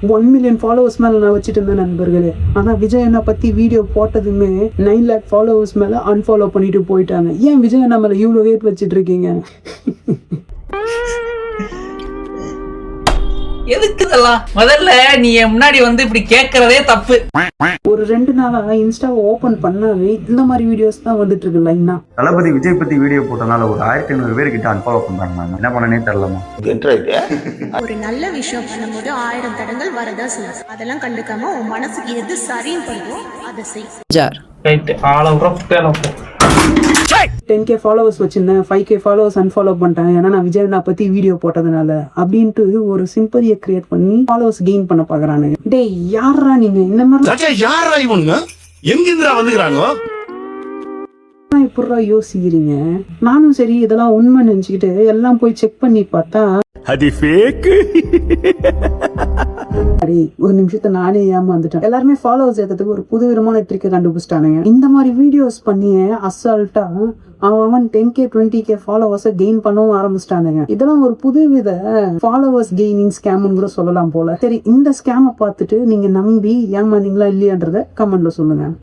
1 million followers மேல நான் வச்சுட்டு இருந்தேன் நண்பர்களே. ஆனா விஜய் அண்ணா பத்தி வீடியோ போட்டதுமே 9 லேக் ஃபாலோவர்ஸ் மேல அன்ஃபாலோ பண்ணிட்டு போயிட்டாங்க. ஏன் விஜய் அண்ணா மேல இவ்வளவு வெயிட் வச்சுட்டு இருக்கீங்க? எதுக்கு இதெல்லாம்? முதல்ல நீ முன்னாடி வந்து இப்படி கேட்கறதே தப்பு. ஒரு 2 நாளா இன்ஸ்டாவை ஓபன் பண்ணாவே இந்த மாதிரி வீடியோஸ் தான் வந்துட்டு இருக்கு லைனா. தளபதி விஜய் பத்தி வீடியோ போட்டனால ஒரு 1500 பேர் கிட்ட அன்ஃபாலோ பண்றாங்க. என்ன பண்ணனே தெரியலமா. ஒரு நல்ல விஷயம் பண்ணும்போது 1000 தடங்கள் வரதா செய்யும். அதெல்லாம் கண்டுக்காம உன் மனசுக்கு எது சரின்னு படுதோ அதை செய். Right, all over 10K followers வச்சிருந்தேன், 5K ஃபாலோவர்ஸ் அன்ஃபாலோ பண்ணிட்டேன். ஏன்னா நான் விஜய் அண்ணா பத்தி வீடியோ போட்டதுனால அப்படின்ட்டு ஒரு சிம்பதியை கிரியேட் பண்ணி ஃபாலோவர்ஸ் கெயின் பண்ண பாக்குறானுங்க. டேய் யாரா நீங்க இந்த மாதிரி யாரா இவனுங்க எங்கிருந்துடா வந்துக்கறாங்க? இப்படிடா யோசிக்கிறீங்க? நானும் சரி இதெல்லாம் உண்மை நினைச்சுக்கிட்டு எல்லாம் போய் செக் பண்ணி பார்த்தா அது ஃபேக். ஒரு நிமிஷத்தை நானே ஏமாந்துட்டேன். எல்லாருமே ஃபாலோவர்ஸ் ஏற்றதுக்கு ஒரு புது விதமான ட்ரிக்கை கண்டுபிடிச்சிட்டானுங்க. இந்த மாதிரி வீடியோஸ் பண்ணி அசால்ட்டா அவன் 10K 20K ஃபாலோவர்ஸை கெயின் பண்ணவும் ஆரம்பிச்சிட்டானுங்க. இதெல்லாம் ஒரு புது வித ஃபாலோவர்ஸ் கெய்னிங் ஸ்கேம்னு கூட சொல்லலாம் போல. சரி, இந்த ஸ்கேமை பார்த்துட்டு நீங்க நம்பி ஏமாந்தீங்களா இல்லையான்றத கமெண்ட்ல சொல்லுங்க.